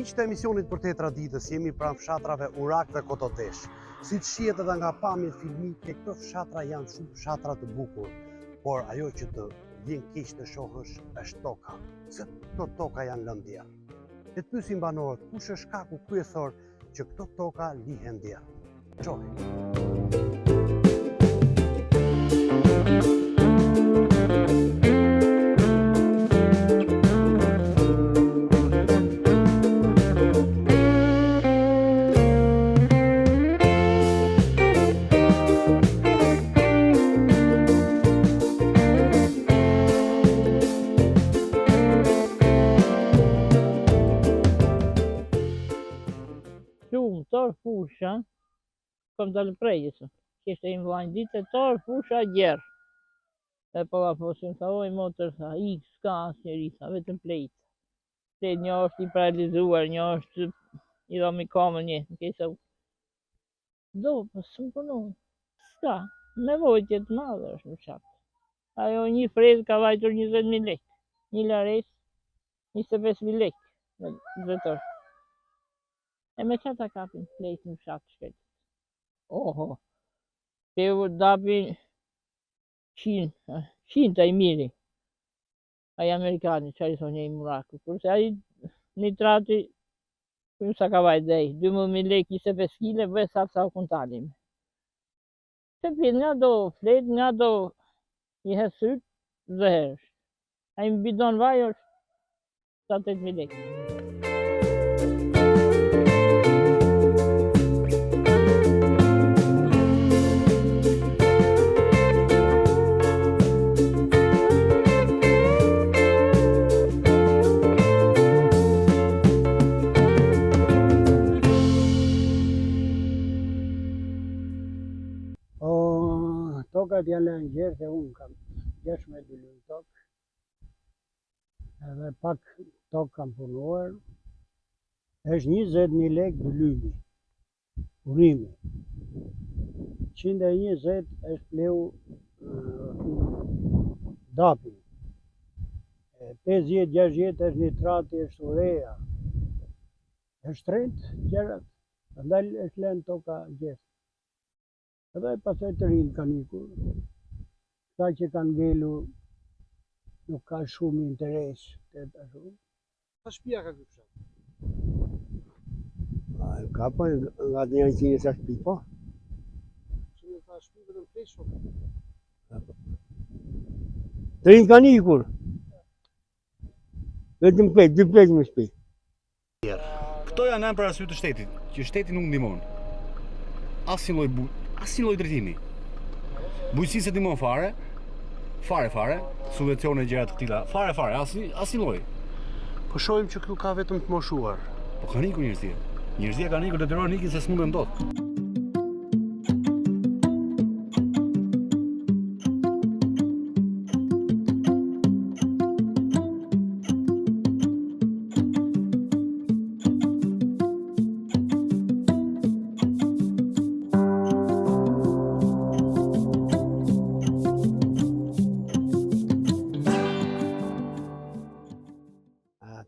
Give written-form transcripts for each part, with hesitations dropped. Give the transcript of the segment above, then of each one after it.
Miq të emisionit për tetra ditës, jemi pranë fshatrave Urak dhe Kototesh. Si të shihet edhe nga pamjet filmike, këto fshatra janë shumë fshatra të bukur, por ajo që të vjen keq të shohësh është toka. Se këto toka janë lënë djerë. Le të pyesim banorët, kush është shkaku kryesor që këto toka lihen djerë? Çohi. Shumë, tërë fusha, kom dalë prejës, kishte im vlajnë ditë, tërë fusha gjerë. E po la fosim, sa oj motër, sa ik, s'ka asnjëri, sa vetëm plejtë. Se një është i paralizuar, një është i dho me kamën një, në kesa... Do, po s'më punu, s'ka, nevojtje të madhe është në qatë. Ajo një frezë ka vajtur 20.000 lekë, një lares 25.000 lekë në dretër. E me qëta kapin plejtë në fshatë shkretë. Oho, te u dapin qinta i miri. Aji Amerikani, që a i thonë një i muraku. Kurse aji nitrati, këmë sa ka vajtë dhej, 12.000 lekë, 25 kile, bëhe sa u kontalim. Se pit nga do flet, nga do i hesyt, dhe hersh. Aji më bidon vaj është 7.000 lekë. Tokat janë në gjerë se unë kam 16 lymë tokë, edhe pak tokë kam punuar, është 20.000 lekë dy lymi, punimi. 120 është pleu dapi, 50-60 është nitrati, është urea, është 30 gjerat, ndal është lënë toka gjerë. Edhe pasaj të rinë kanë ikur, ka që kanë ngelu, nuk ka shumë interes të të shumë. Sa shtëpia ka ky fshat? Ka po, nga të një qinës a shtëpi po. Qinës a shtëpi vetëm plejtë shumë? Të rinë kanë ikur. Vetëm plejtë, dy plejtë në shtëpi. Këto janë për arsye të shtetit, që shteti nuk ndihmon. Asnjë lloj drejtimi. Bujqësia ndihmon fare, subvencione gjëra të tilla, fare, asnjë lloj. Po shohim që këtu ka vetëm të moshuar. Po kanë ikur njerëzia. Njerëzia kanë ikur, detyrohen ikin se s'mundën dot.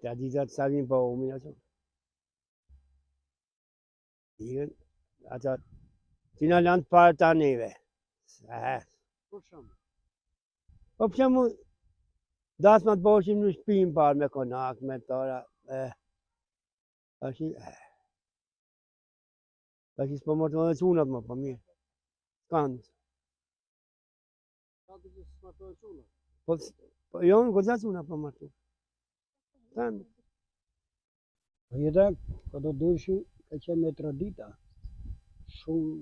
Të adizat savin po umin ato. Ikën, ato, që në lanë të parë ta neve. Për shumë. Po për shumë, dasë më të boshim në shpim parë me konak, me tora, ashtë, s'po më të më dhe qunat më, po mirë. S'kanë. Ka të gjithë s'martohet qunat? Po jo, në këtë qunat po martu. Kanë. Po jeta, këto deshi, ka qenë me tradita. Shumë.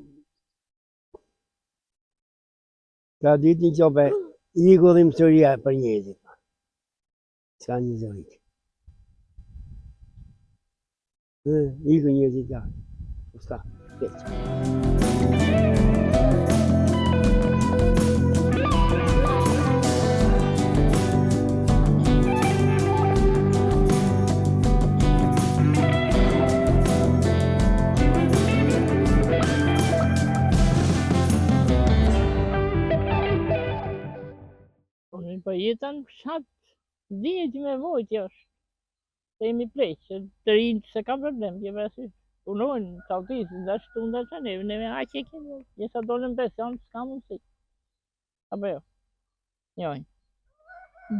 Traditin që ope, i godhim sëria për njëzit. S'ka një zërit. I godhim njëzit ja. S'ka. Po jetën fshat, dhije që me vojtje është. Se jemi pleq, që të rinjt se ka problem, je parasysh. Punojnë, kaltisë, ndash këtu, ndash anë, neve aq e kemi, sa dolën pension, s'ka mundësi. Apo jo? Joj.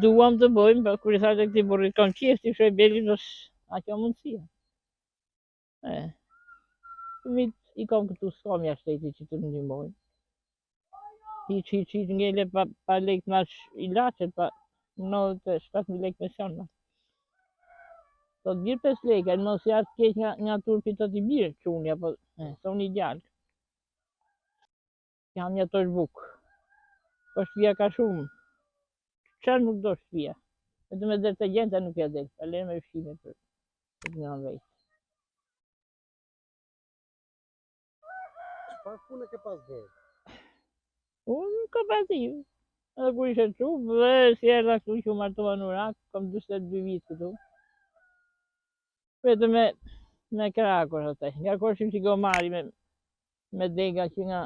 Duam të bëjmë, për kur i thashtë e këti burrit kanë qef, ti shoj belin, aq o mundësia. Fëmit i kam këtu s'kam ja shteti që të më ndihmojnë. Hiq, ngele pa lek mash ilacet, pa 97.000 lek pension ma. Do të bjerë 5 leka, në mos jartë keq nga turpi të t'i birë quni, apo, sa unë i gjallë. Jam një të shbuk. Po shtëpia ka shumë. Qarë nuk do shtëpia? Vetëm e dhe të gjenta nuk ja del, pa lene me ushqime për të nga në vejtë. Çfarë pune ke pas bërë? Unë ka pasiv. Edhe kur ishe çup, dhe si erdha këtu që u martova në Urak, kam 42 vite këtu. Vetëm me krakur atë. Nga koshim që gomari me dega që nga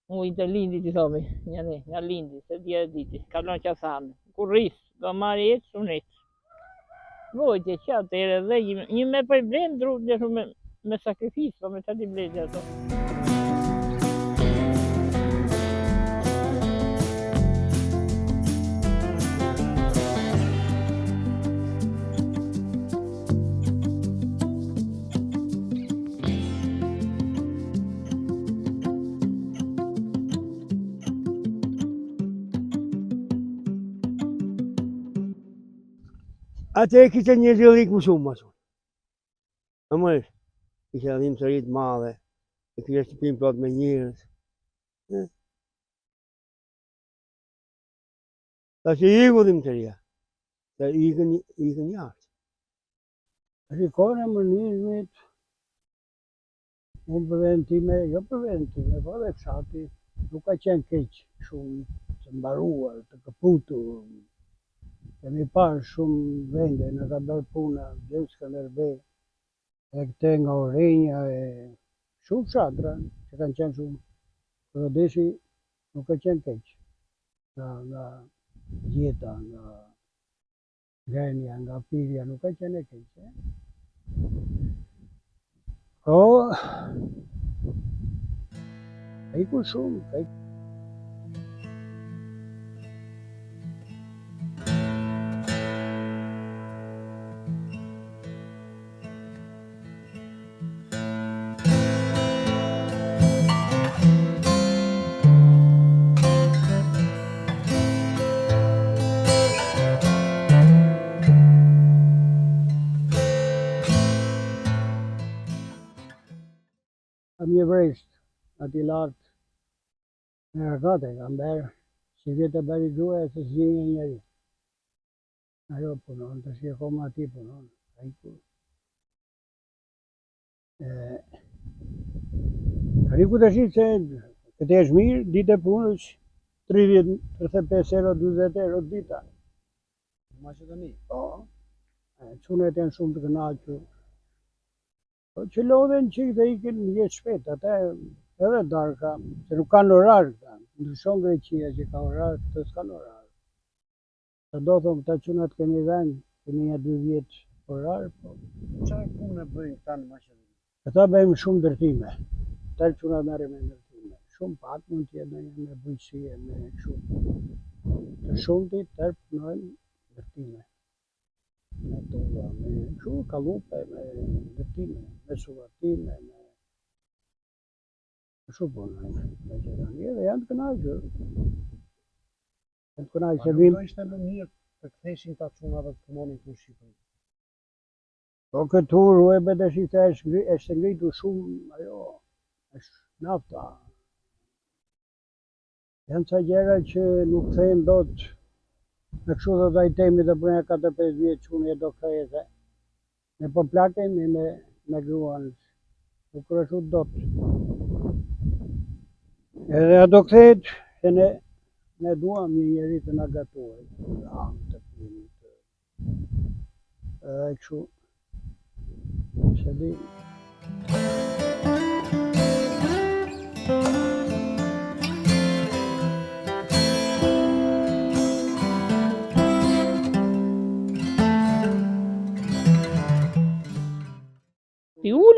ujtë të lindit i thomi, nga lindi, se dje e diti, kalon që thamë. Kur rrisë, gomari etë, unë etë. Vojtje që atëre dhe një me për blenë, ndru me sakrifisë, po me qëti blenë ato. Atë e kishte një zhvillik më shumë ashtu. Amësh, kishte dhimë të rritë madhe, e kishte shtëpinë plot me njerëz. Tash i iku dhimë të rria, se ikën jashtë. Shikone më njëzmit, unë për vendin time, jo për vendin time, po dhe fshati, nuk ka qenë keq shumë të mbaruar, të kaputur. Kemi parë shumë vende, në ka bërë puna, dhe Skënderbej, e këte nga Orenja, e shumë fshatra, që kanë qenë shumë. Rodeshi nuk ka qenë keq, nga Gjeta, nga Grenja, nga Pirja, nuk ka qenë keq. Po, ka iku shumë, ka iku. Kam një vresht, ati lartë, në Arkate, kam berë, që vjetë e beri gjuaj, se s'gjinje njeri. Ajo punon, të shi e koma ati punon, ka iku. Ka iku të shi që këte është mirë, ditë e punës, 30, 35 euro, 20 euro dita. Maqedoni. Po, qunet janë shumë të kënaqur. Po që lodhen qikë dhe ikin jetë shpet, ata edhe darka, që nuk kanë orar, ndryshon Greqia që ka orar, këtë s'kanë orar. Të do thonë këta qunat kemi vend, kemi një 2 vjetë orar, po. Çfarë pune bëjnë këta në Maqedoni? Këta bëjmë shumë ndërtime, tërë qunat merre me ndërtime. Shumë pak mund t'jetë me bujqësie, me shumë. Të shumti tërë punojmë ndërtime. Me tulla, me shumë kalupe, me ndërtime, me suvatime, me shumë punojnë. Dhe janë të kënaqur. Janë të kënaqur se vim. Do ishte më mirë të ktheshin ta çunave të punonin këtu në Shqipëri. Po këtu ruajbet e shite është ngritur shumë, ajo, është nafta. Janë ca gjëra që nuk thejnë dot. Në kështu dhe taj temi të përnja 4-5 vjetë që unë e do kthejese. Ne po plakemi me gruan, nuk kërëshu dot. Edhe ato kthejet, që ne duam një njeri të nga gatuaj, të pini, edhe kështu, se di.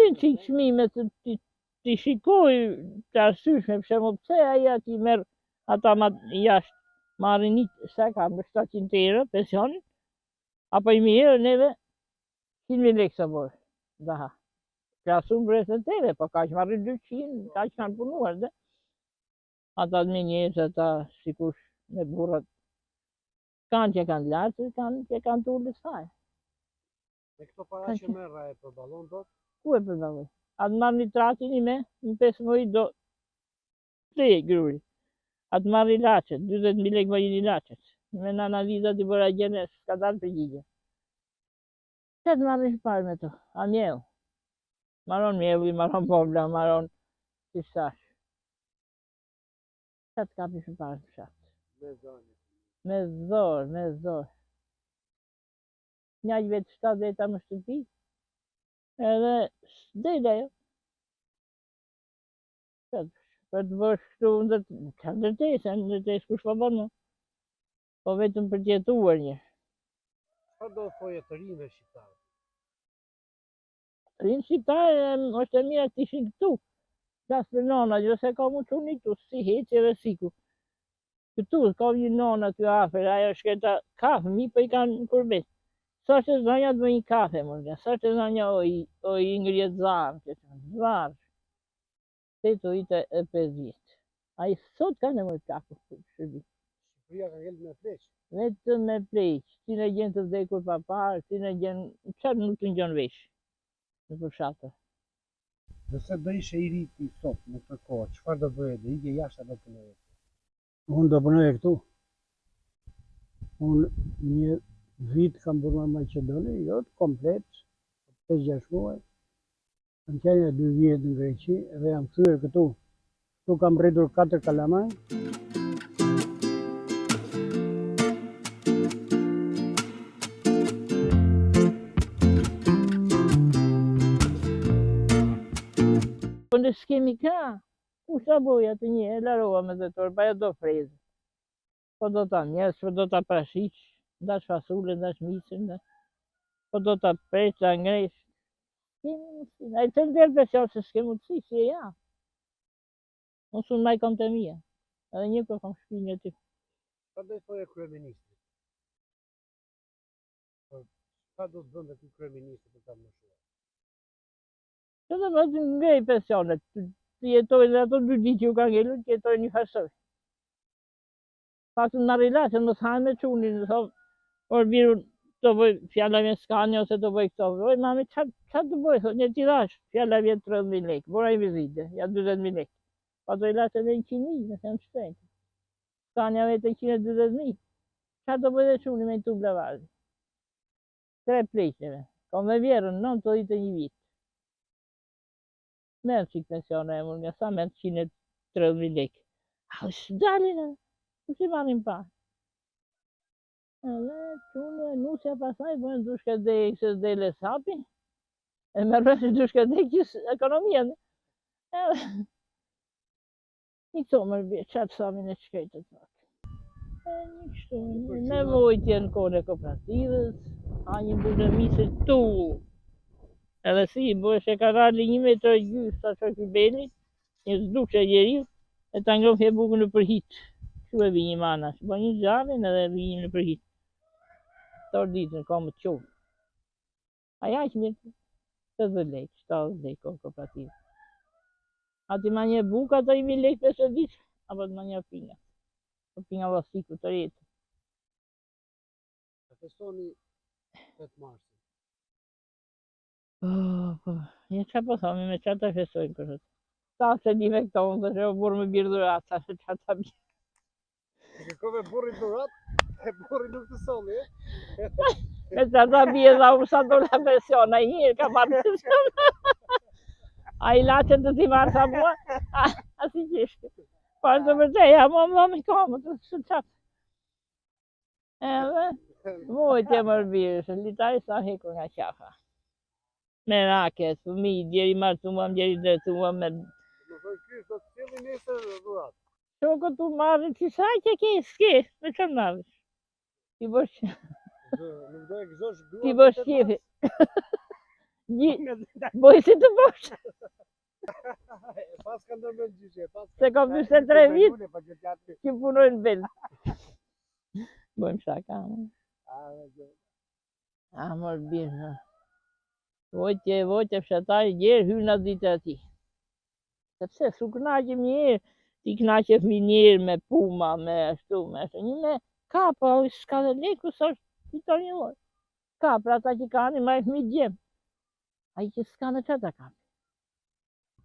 vinë qik çmime ti shikoj të arsyeshme, për shembull pse ai aty merr ata jashtë marrin sa ka më 700 euro pensionin, apo i mirë neve 100.000 lekë sa bërë. Daha. Klasum brezën teve, po kaq marrin 200, kaq kanë punuar dhe. Ata me njerëz, ata sikush me burrat. Kanë që kanë lartë, kanë që kanë të ullit saj. Me këto para që merra e përballon dot? Ku e përballoj? Atë marrë një tratin i me, në 5 muaj do të gruri. Atë marrë ilacet, 20.000 lekë vajin ilacet. Me në analizat i bëra gjene, s'ka dalë përgjigje. Që të marrë shparë me to? A mjellë? Maron mjelli, maron pobla, maron si shash. Që të kapi shparë të shatë? Me zonë. Me zorë. Një vetë 7 veta më shtëpi, edhe s'dejle jo. Për të bërë shtu ndërtesë, kush po bën më. Po vetëm për t'jetuar një. Çfarë do të thoje të rinjve shqiptarë? Rinë shqiptarë është e mirë të ishin këtu. Qas për nona, jo se ka mu quni këtu, si heqe dhe siku. Këtu, ka një nona të afer, ajo shketa kafe, mi për i kanë në kurbet. Sa që zonja të bëjnë kafe, mërga, sa që zonja o i ngrijet zarë, zarë. Te të ujtë e 5 vjetë. A i sot ka në mëjë kafe, shërbi. Shqipëria ka ngellë me pleq. Vetëm me pleq, ti në gjenë të vdekur pa parë, ti në gjenë, qatë nuk të ngjon vesh, në përshatër. Nëse do ishe i riti sot në këtë kohë, çfarë do bëje? Do ike jashtë apo punoje? Unë do punoj këtu. Unë një vit kam punuar në Maqedoni, jo të komplet, 5-6 muaj. Kam qenë 2 vjet në Greqi dhe jam kthyer këtu. Këtu kam rritur 4 kalamaj. Po në s'kemi ka, ku sa boja të një, e larova me dhe torë, pa e do frezë. Po do ta mjesë, po do ta prashiq, ndash fasule, ndash misë, po do ta presh, ta ngresh. S'kemi mundësi, a i të ndërë besjarë se s'kemi mundësi, si e ja. Unë sunë maj kam të mija, edhe një për kam shpinë e ty. Çfarë do të thoje kryeministri? Çfarë do të bënte ky kryeministri për ta mëshuar? Që të vëtë ngrej pensionet, të jetojnë dhe ato 2 ditë që u ka ngellur, të jetojnë një farësoj. Pasë në rilasë, në s'hanë me qunin, në thonë, por biru të bëj fjalla vjen skani ose të bëj këto. Oj, mami, qatë të bëj, thotë, një tirash, fjalla vjen 30.000 lekë, bora i vizite, ja 20.000 lekë. Pa të rilasë edhe 100.000, nëse janë shpejtë. Skania vete 120.000. Qatë të bëj dhe qunin me në tu blavazë. 3 pleqneve, kom dhe vjerën, 91 vit. Merë qik pensione e mund nga sa merë 130.000 lekë. A është dalin e, ku si marim pa? Edhe qunë nusja pasaj, bërën dushke dhe se dhe le sapi, e me rrësi dushke dhe kisë ekonomia. Edhe, një këto mërë bje, qatë samin e qkejtë të fakë. Një kështu, nevojtje në kone kooperativës, a një bërë misë tu. Edhe si, bësh e ka rali 1 metër e gjysë, sa që këj beli, një zdukë që njeri, e ta ngrohë e bukën në përhit. Që e vinjë mana, që bë një gjarën edhe vinjë në përhit. Tërë ditën, ka më të qovë. Aja që mirë, 80 lekë, 70 lekë, kooperativë. A ti ma një bukë, ata 1.000 lekë 50 ditë, apo të ma një pinga. Po pinga vlasiku të rjetë. E festoni 8 marsin. Po, një që po thomi me qatë të festojnë kërët. Ta se di me këto, unë të që o burë me birë dhurat, sa që qatë të bjerë. E kërkove burri dhurat, e burri nuk të soli, e? Me qatë të bjerë dha unë sa do la pensiona, i njërë ka marrë pensiona. A i lachet të ti marrë sa mua, a si qishtë. Po është të vërteja, më me kamë, të së qatë. Edhe, mojtë e mërë birë, litaj sa hekur nga qafa. Me raket, fëmi, djeri martuam, djeri dretuam, me... Më thoi kysh, do të cili nesër dhurat. Shoko tu marrin, që sa që ke, s'ke, me që marrish. Ti bësh... Nuk do e gëzosh dhurat. Ti bësh qefi. Boj si të bosh, Pas ka ndërmend gjyshe, pas. se kam 23 vit që punojnë vel. Bojmë shaka. Mor birë. Vojtje fshatari gjerë hyrë në ditë ati. Sepse su knaqem njerë, ti knaqef mi njerë me puma, me ashtu, një me kapa, s'ka dhe leku, sa është fiton një loj. Kapra ata që kanë, ma e fmi gjem. A i që s'ka në qëta kapë.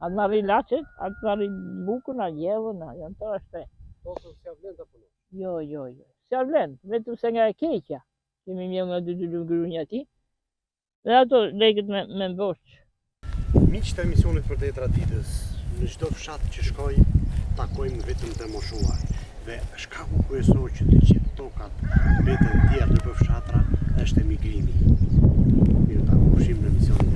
Atë marri lachet, atë marri bukën, a gjellën, a janë të ashtë. Tokën s'ja vlen të punon. Jo. S'ja vlen, vetëm se nga e keqja. Kemi mjell nga dy grunja ti. Dhe ato leket me mbosh. Miqtë e emisionit për Detra ditës, në çdo fshat që shkoj, takojmë vetëm të moshuar. Dhe shkaku kryesor që të gjithë tokat mbeten tjerë në fshatra është emigrimi. Mirë ta kupshim në emisionin